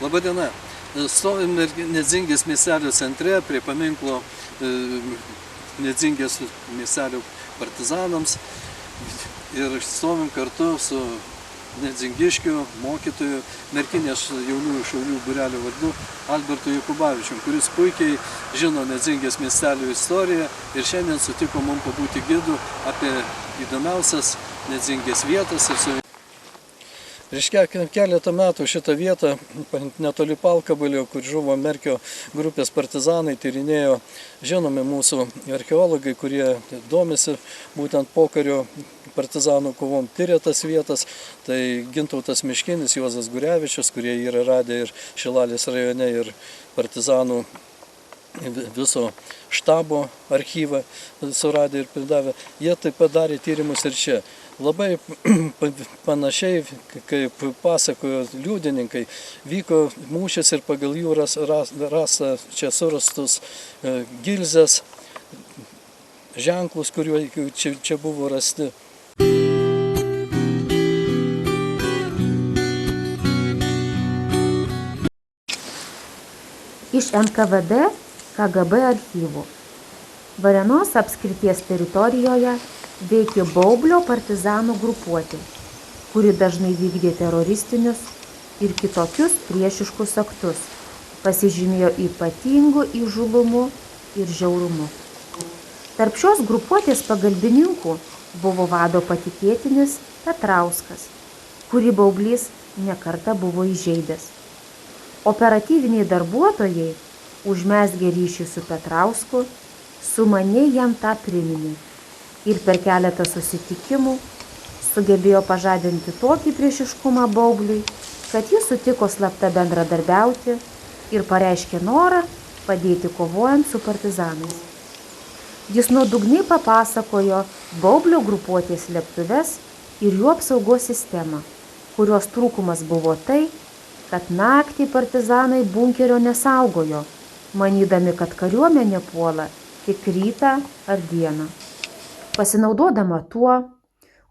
Labadiena. Stovim Nedzingės miestelio centre prie paminklo Nedzingės miestelio partizanams ir stovim kartu su Nedzingiškių mokytoju Merkinės jaunųjų šaulių būrelio vardu Albertu Jakubavičium, kuris puikiai žino Nedzingės miestelio istoriją ir šiandien sutiko mums pabūti gidu apie įdomiausias Nedzingės vietas. Prieš keletą metų šitą vietą netoli Palkabalio, kur žuvo Merkio grupės partizanai, tyrinėjo žinomi mūsų archeologai, kurie domisi būtent pokario partizanų kovom, tyrė tas vietas. Tai Gintautas Miškinis, Juozas Gurevičius, kurie yra radę ir Šilalės rajone, ir partizanų viso štabo archyvą suradę ir pridavę. Jie taip pat darė tyrimus ir čia. Labai panašiai, kaip pasakojo liudininkai, vyko mūšis ir pagal jų rasta čia surastus gilzės ženklus, kuriuo čia buvo rasti. Iš NKVD KGB archyvų. Varėnos apskrities teritorijoje veikė Baublio partizanų grupuotė, kuri dažnai vykdė teroristinius ir kitokius priešiškus aktus, pasižymėjo ypatingu įžūlumu ir žiaurumu. Tarp šios grupuotės pagalbininkų buvo vado patikėtinis Petrauskas, kurį Baublys nekartą buvo įžeidęs. Operatyviniai darbuotojai užmezgė ryšį su Petrausku, sumaniai jam tą priminė ir per keletą susitikimų sugebėjo pažadinti tokį priešiškumą Baubliui, kad jis sutiko slapta bendradarbiauti ir pareiškė norą padėti kovojant su partizanais. Jis nuodugniai papasakojo Baublio grupuotės slėptuves ir jų apsaugos sistemą, kurios trūkumas buvo tai, kad naktį partizanai bunkerio nesaugojo, manydami, kad kariuomenė puola tik rytą ar dieną. Pasinaudodama tuo,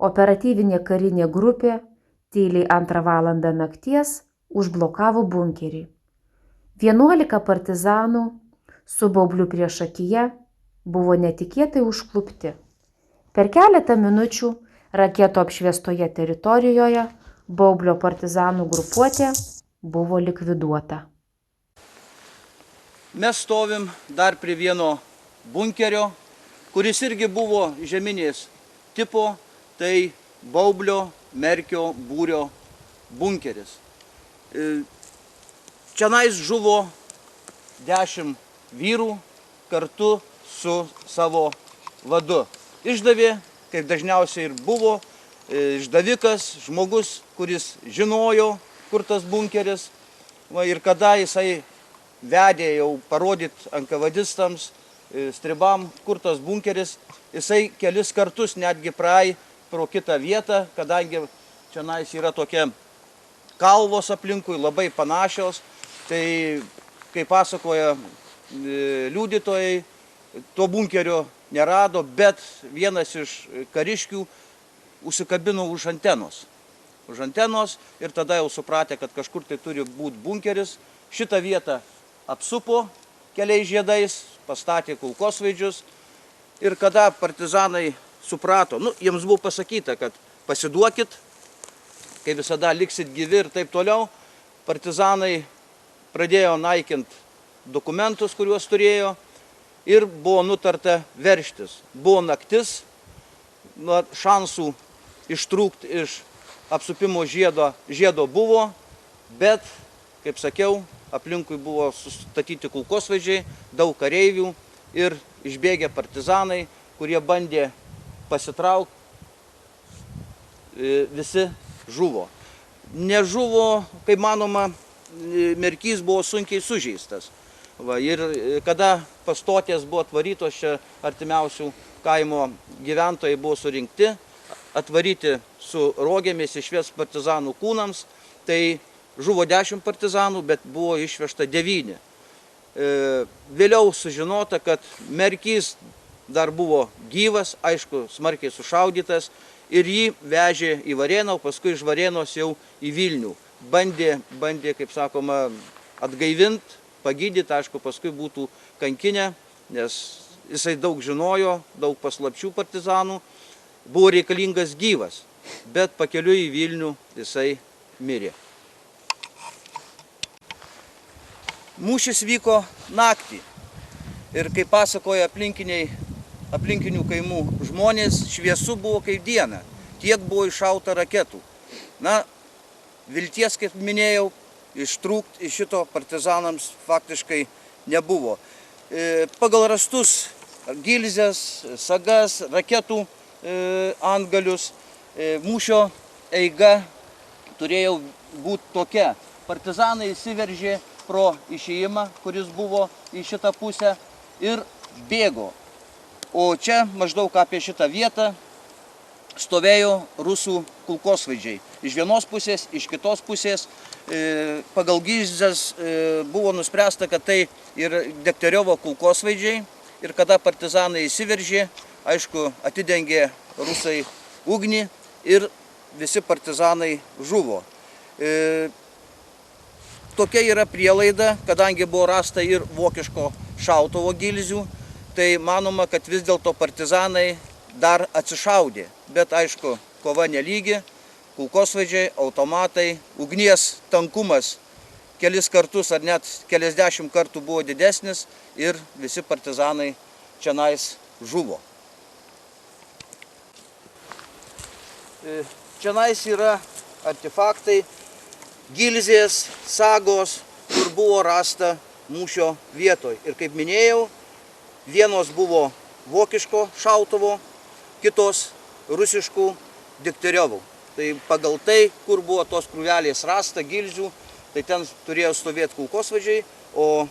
operatyvinė karinė grupė tyliai 2 valandą nakties užblokavo bunkerį. 11 partizanų su Baubliu priešakyje buvo netikėtai užklupti. Per keletą minučių raketų apšviestoje teritorijoje Baublio partizanų grupuotė buvo likviduota. Mes stovim dar prie vieno bunkerio, kuris irgi buvo žeminės tipo, tai Baublio Merkio būrio bunkeris. Čianais žuvo 10 vyrų kartu su savo vadu. Išdavė, kaip dažniausiai ir buvo, išdavikas, žmogus, kuris žinojo, kur tas bunkeris. Ir kada jisai vedė jau parodyti NKVDistams, stribam, kur tas bunkeris, jisai kelis kartus netgi praėjo pro kitą vietą, kadangi čianais yra tokia kalvos aplinkui, labai panašios. Tai, kaip pasakoja liudytojai, to bunkerio nerado, bet vienas iš kariškių užsikabino už antenos. Ir tada jau supratė, kad kažkur tai turi būti bunkeris. Šitą vietą apsupo keliais žiedais, pastatė kulkosvaidžius ir kada partizanai suprato, jiems buvo pasakyta, kad pasiduokit, kai visada liksit gyvi ir taip toliau, partizanai pradėjo naikinti dokumentus, kuriuos turėjo ir buvo nutarta veržtis. Buvo naktis, šansų ištrūkti iš apsupimo žiedo buvo, bet, kaip sakiau, aplinkui buvo sustatyti kulkosvaidžiai, daug kareivių ir išbėgę partizanai, kurie bandė pasitraukti, visi žuvo. Nežuvo, kaip manoma, Merkys buvo sunkiai sužeistas. Ir kada pastotės buvo atvarytos, čia artimiausių kaimo gyventojai buvo surinkti, atvaryti su rogėmis išvest partizanų kūnams, tai žuvo 10 partizanų, bet buvo išvežta 9. Vėliau sužinota, kad Merkys dar buvo gyvas, aišku, smarkiai sušaudytas ir jį vežė į Varėną, o paskui iš Varėnos jau į Vilnių. bandė, kaip sakoma, atgaivinti, pagydyti, aišku, paskui būtų kankinę, nes jisai daug žinojo, daug paslapčių partizanų, buvo reikalingas gyvas, bet pakeliui į Vilnių jisai mirė. Mūšis vyko naktį ir kaip pasakoja aplinkinių kaimų žmonės, šviesu buvo kaip diena, tiek buvo iššauta raketų. Na, vilties, kaip minėjau, ištrūkti iš šito partizanams faktiškai nebuvo. Pagal rastus gilzes, sagas, raketų antgalius, mūšio eiga turėjo būti tokia. Partizanai įsiveržė pro išėjimą, kuris buvo į šitą pusę ir bėgo. O čia maždaug apie šitą vietą stovėjo rusų kulkosvaidžiai. Iš vienos pusės, iš kitos pusės. Pagal gilzes buvo nuspręsta, kad tai yra Degtярiovo kulkosvaidžiai ir kada partizanai įsiveržė, aišku, atidengė rusai ugnį ir visi partizanai žuvo. Tokia yra prielaida, kadangi buvo rasta ir vokiško šautuvo gilzių, tai manoma, kad vis dėlto partizanai dar atsišaudė. Bet aišku, kova nelygi, kulkosvaidžiai, automatai, ugnies tankumas kelis kartus ar net keliasdešimt kartų buvo didesnis ir visi partizanai čionais žuvo. Čionais yra artefaktai, gilzės, sagos, kur buvo rasta mūšio vietoj. Ir kaip minėjau, vienos buvo vokiško šautuvo, kitos rusiškų Degtярiovo. Tai pagal tai, kur buvo tos krūvelės rasta gilzių, tai ten turėjo stovėti kulkosvaidžiai, o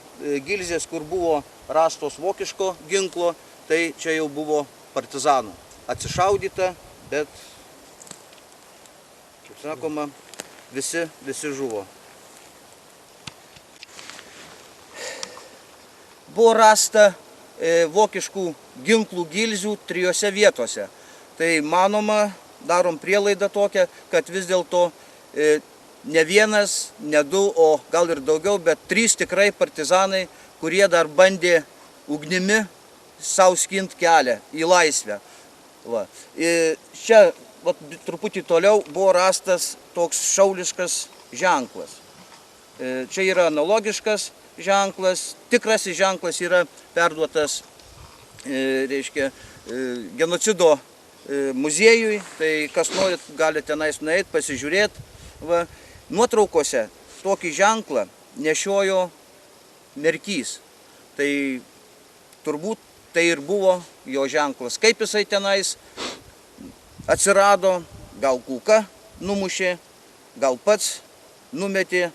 gilzės, kur buvo rastos vokiško ginklo, tai čia jau buvo partizanų. Atsišaudyta, bet, kaip sakoma, visi žuvo. Buvo rasta vokiškų ginklų gilzių 3 vietose. Tai manoma, darom prielaidą tokią, kad vis dėlto ne vienas, ne 2, o gal ir daugiau, bet 3 tikrai partizanai, kurie dar bandė ugnimi sau skint kelią į laisvę. Va. Čia truputį toliau buvo rastas toks šauliškas ženklas. Čia yra analogiškas ženklas, tikrasis ženklas yra perduotas, reiškia, genocido muziejui, tai kas norit, gali tenais nueiti, pasižiūrėti. Va. Nuotraukose tokį ženklą nešiojo Merkys. Tai turbūt tai ir buvo jo ženklas. Kaip jisai tenais atsirado, gal kulka numušė, gal pats numetė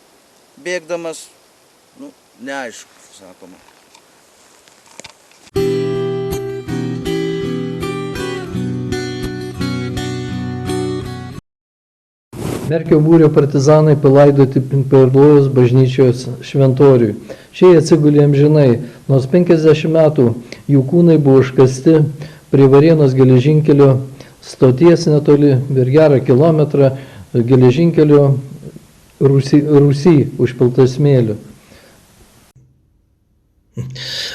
bėgdamas, neaišku, sakoma. Merkio būrio partizanai palaidoti Perlojos bažnyčios šventoriui. Šie atsigulė amžinai, nors 50 metų jų kūnai buvo užkasti prie Varėnos geležinkelio stoties netoli ir gerą kilometrą geležinkelio rūsy užpilta smėliu.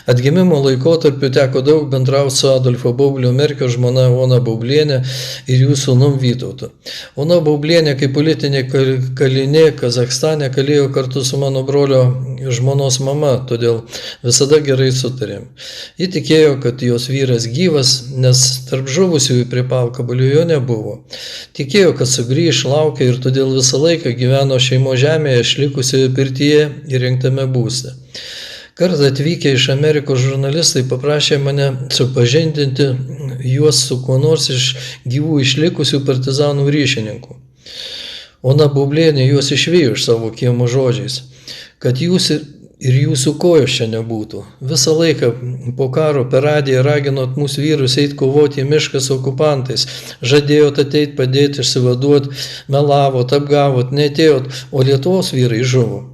Atgimimo laikotarpiu teko daug bendrauti su Adolfo Baublio Merkio žmona Ona Baublienė ir jų sūnum Vytautu. Ona Baublienė kaip politinė kalinė Kazachstane kalėjo kartu su mano brolio žmonos mama, todėl visada gerai sutarėm. Ji tikėjo, kad jos vyras gyvas, nes tarp žuvusiųjų prie Palkabalių jo nebuvo. Tikėjo, kad sugrįš, laukė ir todėl visą laiką gyveno šeimos žemėje išlikusioje pirtyje įrengtame būste. Kartą atvykę iš Amerikos žurnalistai paprašė mane supažindinti juos su kuo nors iš gyvų išlikusių partizanų ryšininkų. Ona Baublienė juos išvijo iš savo kiemo žodžiais, kad jūs ir jūsų kojos čia nebūtų. Visą laiką po karo per radiją raginot mūsų vyrus eiti kovoti į mišką su okupantais, žadėjot ateit padėti išsivaduot, melavot, apgavot, neatėjot, o Lietuvos vyrai žuvo.